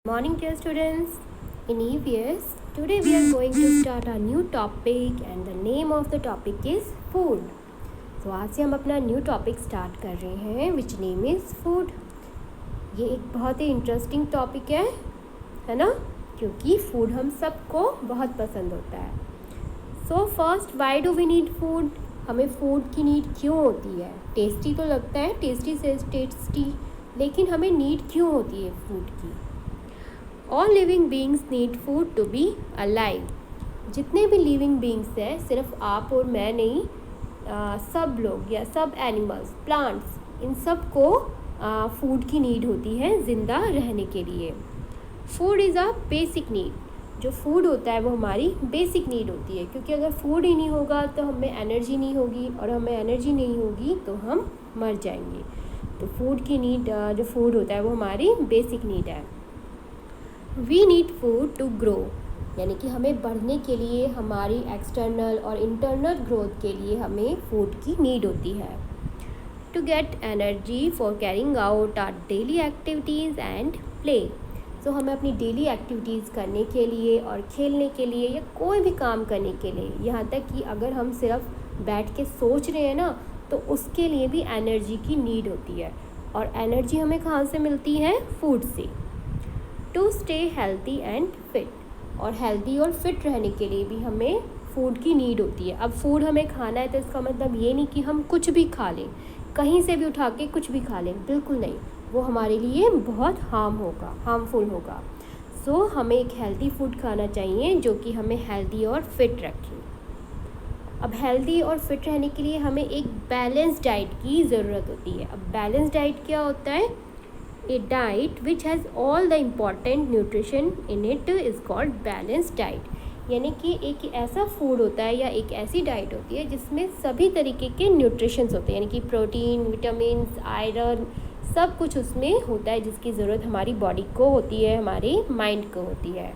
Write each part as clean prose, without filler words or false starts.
Morning, dear students. In EVS, today we are going to start a new topic and the name of the topic is food. तो आज से हम अपना new topic start कर रहे हैं which name is food. ये एक बहुत ही इंटरेस्टिंग टॉपिक है ना, क्योंकि फूड हम सबको बहुत पसंद होता है. So first, why do we need food? हमें फूड की नीड क्यों होती है? टेस्टी तो लगता है, टेस्टी से टेस्टी, लेकिन हमें नीड क्यों होती है फूड की? All living beings need food to be alive. जितने भी लिविंग बींग्स हैं, सिर्फ आप और मैं नहीं, सब लोग या सब एनिमल्स, प्लांट्स, इन सब को फूड की नीड होती है ज़िंदा रहने के लिए. Food is a basic need. जो फूड होता है वो हमारी बेसिक नीड होती है, क्योंकि अगर फूड ही नहीं होगा तो हमें एनर्जी नहीं होगी, और हमें एनर्जी नहीं होगी तो हम मर जाएंगे. तो फूड की नीड, जो फूड होता है वो हमारी बेसिक नीड है. We need food to grow, यानी कि हमें बढ़ने के लिए, हमारी एक्सटर्नल और इंटरनल ग्रोथ के लिए हमें फूड की नीड होती है. To get energy for carrying out our daily activities and play. तो हमें अपनी डेली एक्टिविटीज़ करने के लिए और खेलने के लिए या कोई भी काम करने के लिए, यहाँ तक कि अगर हम सिर्फ बैठ के सोच रहे हैं ना, तो उसके लिए भी एनर्जी की नीड होती है. और एनर्जी हमें कहाँ से मिलती है? फूड से. To stay healthy and fit, और हेल्थी और फिट रहने के लिए भी हमें फूड की नीड होती है. अब फूड हमें खाना है तो इसका मतलब ये नहीं कि हम कुछ भी खा लें, कहीं से भी उठा के कुछ भी खा लें, बिल्कुल नहीं. वो हमारे लिए बहुत हार्मफुल होगा. सो हमें एक हेल्थी फूड खाना चाहिए जो कि हमें हेल्थी और फिट रखे. अब हेल्थी और फिट रहने के लिए हमें एक बैलेंस डाइट की ज़रूरत होती है. अब बैलेंस डाइट क्या होता है? A diet which has all the important nutrition in it is called balanced diet. यानी कि एक ऐसा फूड होता है या एक ऐसी डाइट होती है जिसमें सभी तरीके के न्यूट्रिशंस होते हैं, यानी कि प्रोटीन, विटामिन, आयरन, सब कुछ उसमें होता है जिसकी ज़रूरत हमारी बॉडी को होती है, हमारे माइंड को होती है.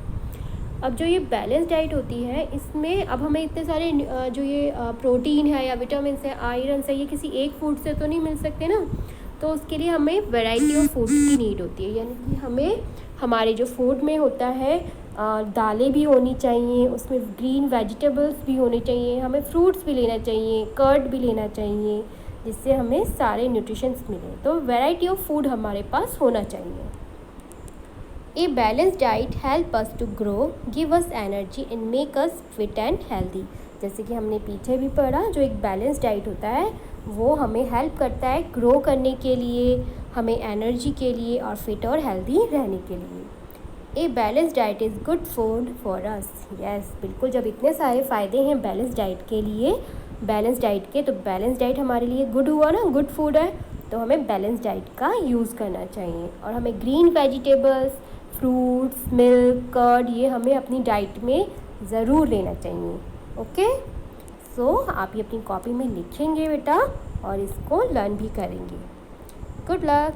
अब जो ये बैलेंस डाइट होती है, इसमें अब हमें इतने सारे जो ये प्रोटीन है या विटामिन है, आयरन है, ये किसी एक फूड से तो नहीं मिल सकते ना. तो उसके लिए हमें वैरायटी ऑफ फूड की नीड होती है, यानी कि हमें हमारे जो फूड में होता है, दालें भी होनी चाहिए, उसमें ग्रीन वेजिटेबल्स भी होने चाहिए, हमें फ्रूट्स भी लेना चाहिए, कर्ड भी लेना चाहिए, जिससे हमें सारे न्यूट्रिशंस मिलें. तो वैरायटी ऑफ फूड हमारे पास होना चाहिए. A balance diet help us to grow, give us energy and make us fit and healthy. जैसे कि हमने पीछे भी पढ़ा, जो एक बैलेंस डाइट होता है वो हमें हेल्प करता है ग्रो करने के लिए, हमें एनर्जी के लिए और फिट और हेल्दी रहने के लिए. ए balance diet is good food for us. Yes, बिल्कुल. जब इतने सारे फ़ायदे हैं बैलेंस डाइट के लिए, बैलेंस डाइट के, तो बैलेंस डाइट हमारे लिए गुड हुआ ना, गुड फूड है, तो हमें बैलेंस डाइट का यूज़ करना चाहिए. और हमें green vegetables, fruits, milk, curd, ये हमें अपनी डाइट में ज़रूर लेना चाहिए. ओके. सो आप ये अपनी कॉपी में लिखेंगे बेटा, और इसको लर्न भी करेंगे. Good luck.